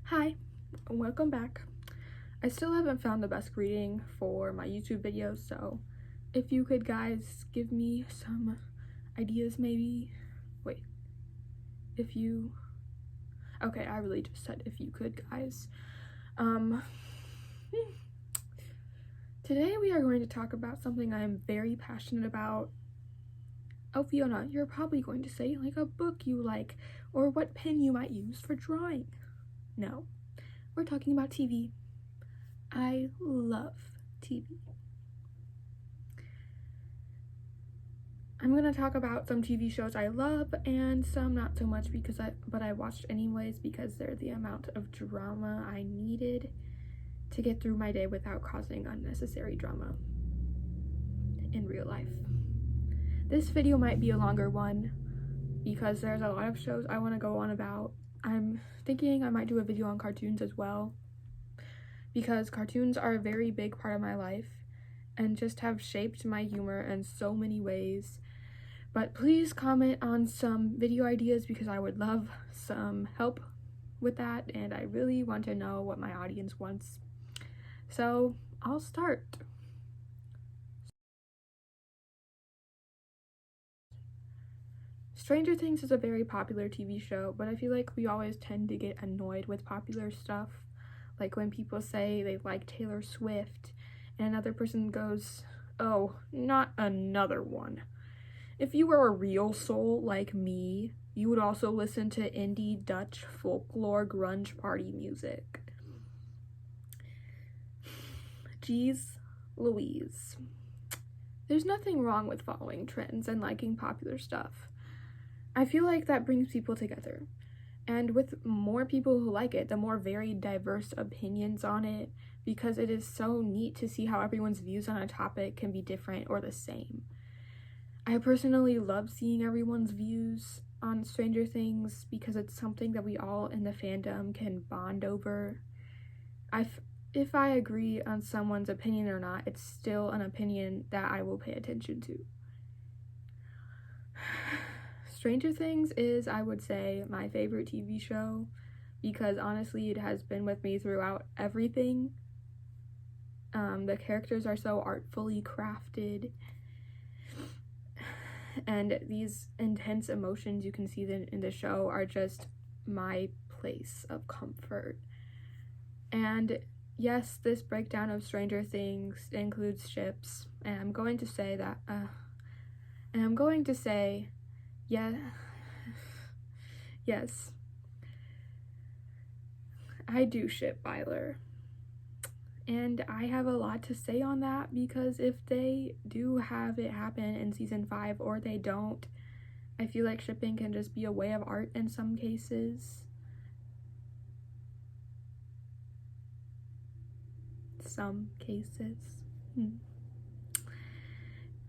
Hi, welcome back. I still haven't found the best greeting for my YouTube videos, so if you could guys give me some ideas maybe. Wait, if you... Okay, I really just said if you could guys. Today we are going to talk about something I am very passionate about. Oh, Fiona, you're probably going to say like a book you like or what pen you might use for drawing. No, we're talking about TV. I love TV. I'm gonna talk about some TV shows I love and some not so much but I watched anyways because they're the amount of drama I needed to get through my day without causing unnecessary drama in real life. This video might be a longer one because there's a lot of shows I want to go on about. I'm thinking I might do a video on cartoons as well because cartoons are a very big part of my life and just have shaped my humor in so many ways. But please comment on some video ideas because I would love some help with that, and I really want to know what my audience wants. So I'll start. Stranger Things is a very popular TV show, but I feel like we always tend to get annoyed with popular stuff. Like when people say they like Taylor Swift and another person goes, "Oh, not another one." If you were a real soul like me, you would also listen to indie Dutch folklore grunge party music. Jeez Louise. There's nothing wrong with following trends and liking popular stuff. I feel like that brings people together. And with more people who like it, the more varied, diverse opinions on it, because it is so neat to see how everyone's views on a topic can be different or the same. I personally love seeing everyone's views on Stranger Things because it's something that we all in the fandom can bond over. If I agree on someone's opinion or not, it's still an opinion that I will pay attention to. Stranger Things is, I would say, my favorite TV show because honestly, it has been with me throughout everything. The characters are so artfully crafted, and these intense emotions you can see in the show are just my place of comfort. And yes, this breakdown of Stranger Things includes ships, and I'm going to say yeah, yes, I do ship Byler. And I have a lot to say on that because if they do have it happen in season 5 or they don't, I feel like shipping can just be a way of art in some cases.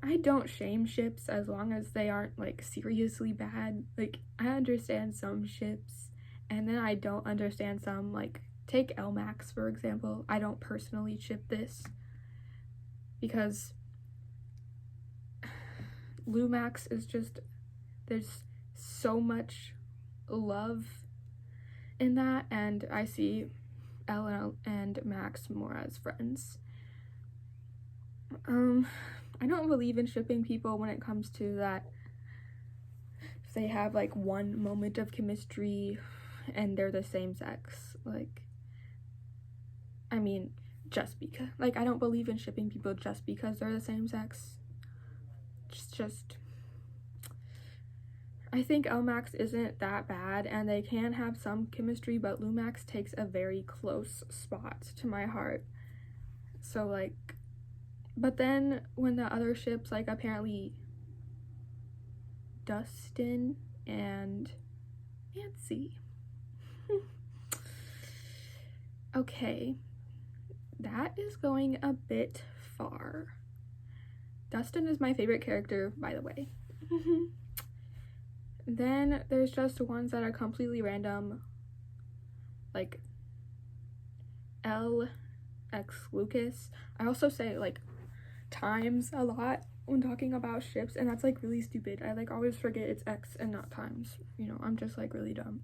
I don't shame ships as long as they aren't like seriously bad. Like I understand some ships and then I don't understand some, like take Elmax for example. I don't personally ship this because Lumax is just, there's so much love in that, and I see Elle and Max more as friends. I don't believe in shipping people when it comes to that. If they have like one moment of chemistry and they're the same sex, like, I mean, just because, like, I don't believe in shipping people just because they're the same sex. Just I think Elmax isn't that bad and they can have some chemistry, but Lumax takes a very close spot to my heart. So like, but then when the other ships, like apparently Dustin and Nancy. Okay, that is going a bit far. Dustin is my favorite character, by the way. Then there's just ones that are completely random, like LX Lucas. I also say like times a lot when talking about ships, and that's like really stupid. I like always forget it's X and not times. You know, I'm just like really dumb.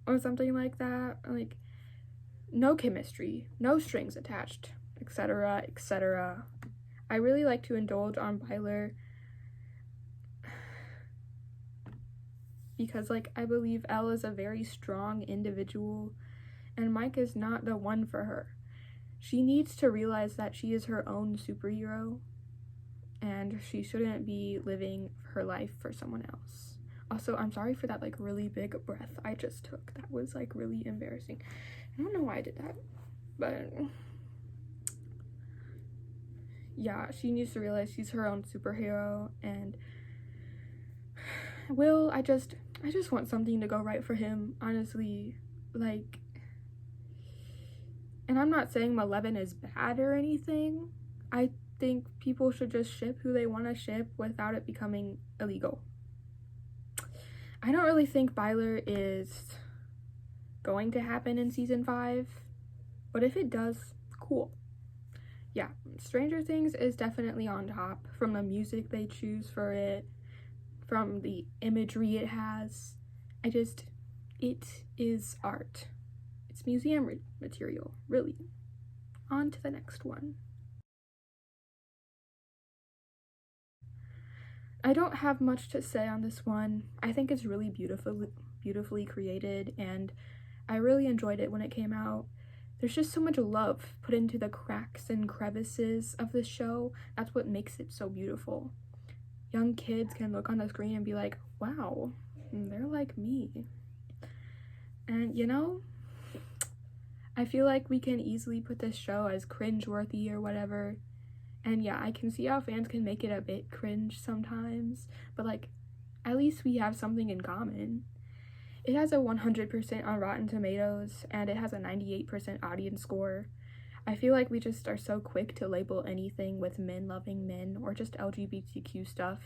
or something like that. Like, no chemistry, no strings attached, etc., etc. I really like to indulge on Byler because, like, I believe Elle is a very strong individual and Mike is not the one for her. She needs to realize that she is her own superhero and she shouldn't be living her life for someone else. Also, I'm sorry for that, like, really big breath I just took. That was, like, really embarrassing. I don't know why I did that, but yeah, she needs to realize she's her own superhero. And Will, I just want something to go right for him, honestly. Like, and I'm not saying Malevolent is bad or anything. I think people should just ship who they want to ship without it becoming illegal. I don't really think Byler is going to happen in season 5, but if it does, cool. Yeah, Stranger Things is definitely on top, from the music they choose for it, from the imagery it has. It is art. It's museum material, really. On to the next one. I don't have much to say on this one. I think it's really beautifully created, and I really enjoyed it when it came out. There's just so much love put into the cracks and crevices of the show. That's what makes it so beautiful. Young kids can look on the screen and be like, wow, they're like me. And you know, I feel like we can easily put this show as cringeworthy or whatever. And yeah, I can see how fans can make it a bit cringe sometimes, but like, at least we have something in common. It has a 100% on Rotten Tomatoes, and it has a 98% audience score. I feel like we just are so quick to label anything with men loving men or just LGBTQ stuff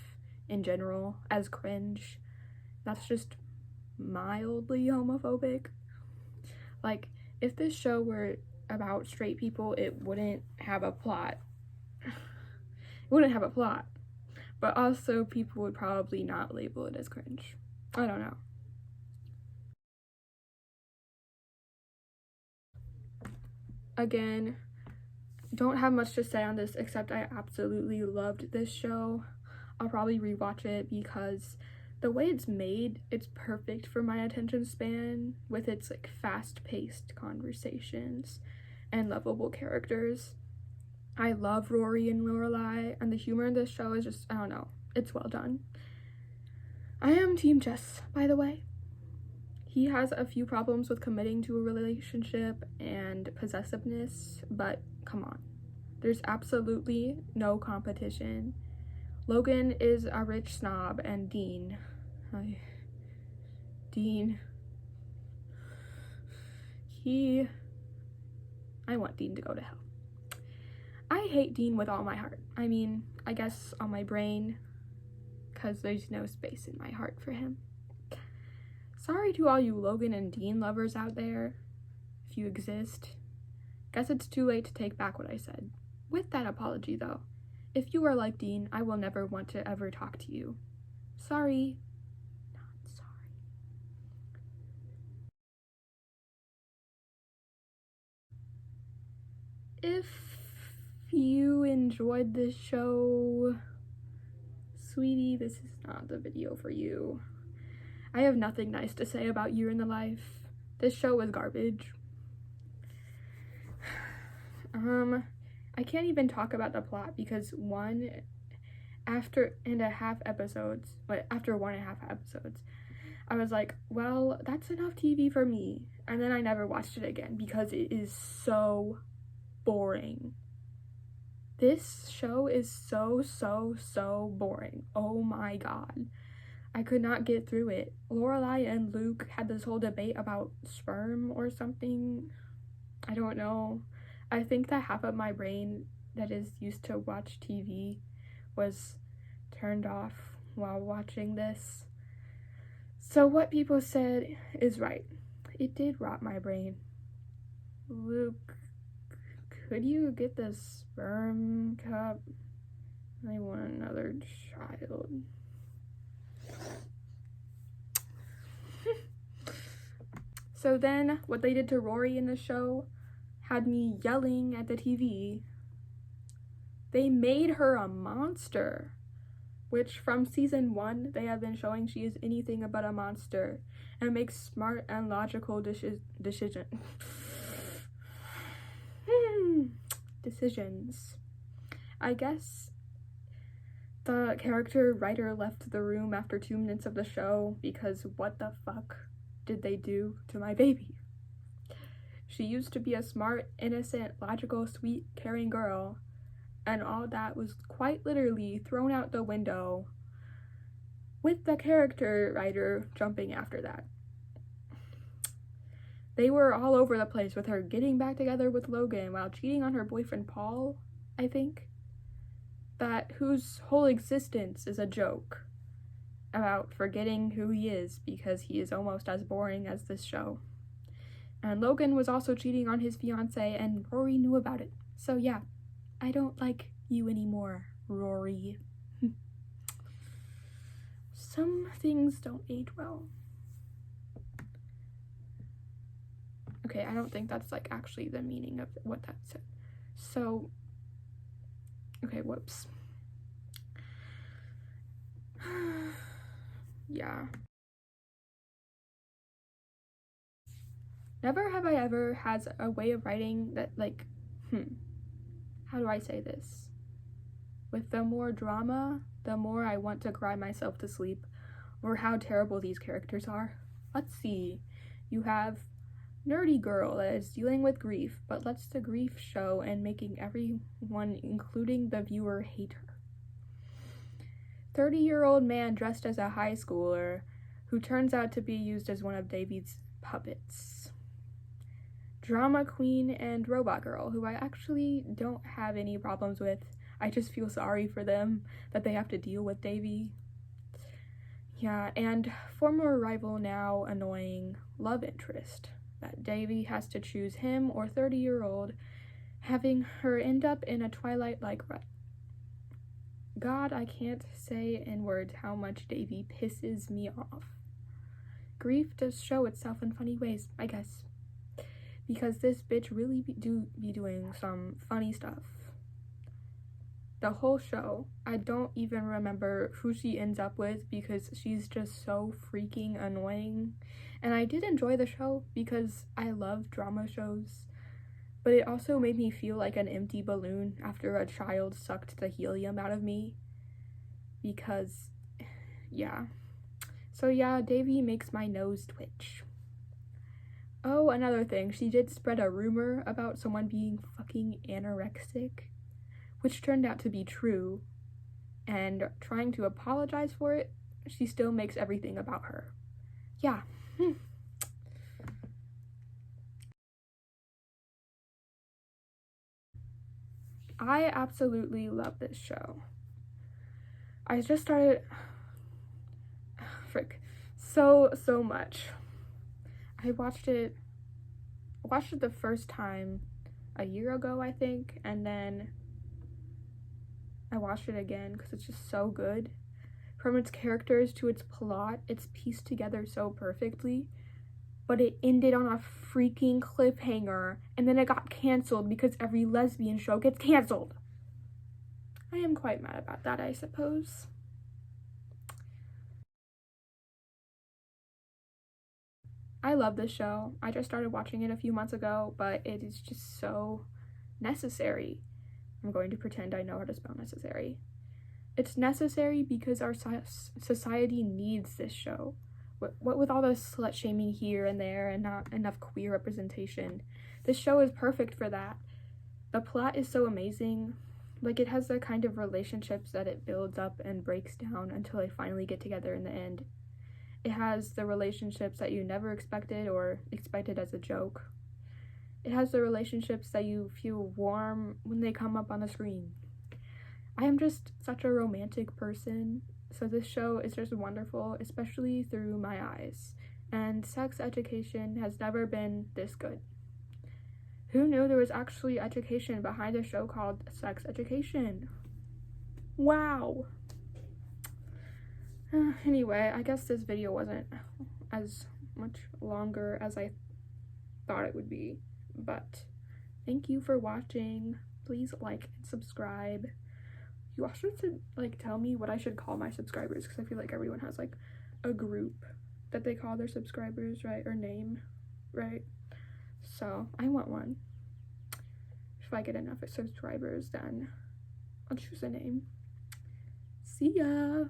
in general as cringe. That's just mildly homophobic. Like, if this show were about straight people, it wouldn't have a plot. But also people would probably not label it as cringe. I don't know. Again, don't have much to say on this except I absolutely loved this show. I'll probably rewatch it because the way it's made, it's perfect for my attention span with its like fast-paced conversations and lovable characters. I love Rory and Lorelai, and the humor in this show is just, I don't know, it's well done. I am Team Jess, by the way. He has a few problems with committing to a relationship and possessiveness, but come on. There's absolutely no competition. Logan is a rich snob, and Dean, I want Dean to go to hell. I hate Dean with all my heart. I mean, I guess all my brain, because there's no space in my heart for him. Sorry to all you Logan and Dean lovers out there, if you exist. Guess it's too late to take back what I said. With that apology, though, if you are like Dean, I will never want to ever talk to you. Sorry. Not sorry. If you enjoyed this show, sweetie, this is not the video for you. I have nothing nice to say about Year in the Life. This show was garbage. I can't even talk about the plot because after 1.5 episodes, I was like, well, that's enough TV for me. And then I never watched it again because it is so boring. This show is so boring. Oh my god. I could not get through it. Lorelai and Luke had this whole debate about sperm or something. I don't know. I think that half of my brain that is used to watch TV was turned off while watching this. So what people said is right. It did rot my brain. Luke, could you get the sperm cup? I want another child. So then what they did to Rory in the show had me yelling at the TV. They made her a monster, which from season 1 they have been showing she is anything but a monster and makes smart and logical decisions. I guess the character writer left the room after 2 minutes of the show because what the fuck did they do to my baby? She used to be a smart, innocent, logical, sweet, caring girl, and all that was quite literally thrown out the window with the character writer jumping after that. They were all over the place with her getting back together with Logan while cheating on her boyfriend Paul, I think, whose whole existence is a joke about forgetting who he is because he is almost as boring as this show. And Logan was also cheating on his fiancée, and Rory knew about it. So yeah, I don't like you anymore, Rory. Some things don't age well. Okay, I don't think that's like actually the meaning of what that said. So, okay, whoops. Yeah. Never Have I Ever has a way of writing that, like, how do I say this? With the more drama, the more I want to cry myself to sleep over how terrible these characters are. Let's see. You have nerdy girl that is dealing with grief, but lets the grief show and making everyone, including the viewer, hate her. 30-year-old man dressed as a high schooler who turns out to be used as one of Davy's puppets. Drama queen and robot girl, who I actually don't have any problems with. I just feel sorry for them that they have to deal with Davy. Yeah, and former rival, now annoying love interest, that Davy has to choose him or 30-year-old, having her end up in a Twilight-like rut. God, I can't say in words how much Davy pisses me off. Grief does show itself in funny ways, I guess, because this bitch really be doing some funny stuff. The whole show, I don't even remember who she ends up with because she's just so freaking annoying. And I did enjoy the show because I love drama shows, but it also made me feel like an empty balloon after a child sucked the helium out of me. Because, yeah. So yeah, Davy makes my nose twitch. Oh, another thing, she did spread a rumor about someone being fucking anorexic, which turned out to be true, and trying to apologize for it, she still makes everything about her. Yeah. I absolutely love this show. I just started so much. I watched it the first time a year ago, I think, and then I watched it again because it's just so good. From its characters to its plot, it's pieced together so perfectly, but it ended on a freaking cliffhanger, and then it got canceled because every lesbian show gets canceled. I am quite mad about that, I suppose. I love this show. I just started watching it a few months ago, but it is just so necessary. I'm going to pretend I know how to spell necessary. It's necessary because our society needs this show. What with all the slut shaming here and there and not enough queer representation, this show is perfect for that. The plot is so amazing. Like, it has the kind of relationships that it builds up and breaks down until they finally get together in the end. It has the relationships that you never expected or expected as a joke. It has the relationships that you feel warm when they come up on the screen. I am just such a romantic person, so this show is just wonderful, especially through my eyes. And sex education has never been this good. Who knew there was actually education behind a show called Sex Education? Wow! Anyway, I guess this video wasn't as much longer as I thought it would be. But thank you for watching. Please like and subscribe. You also should like tell me what I should call my subscribers, because I feel like everyone has like a group that they call their subscribers, right? Or name, right? So I want one. If I get enough subscribers, then I'll choose a name. See ya!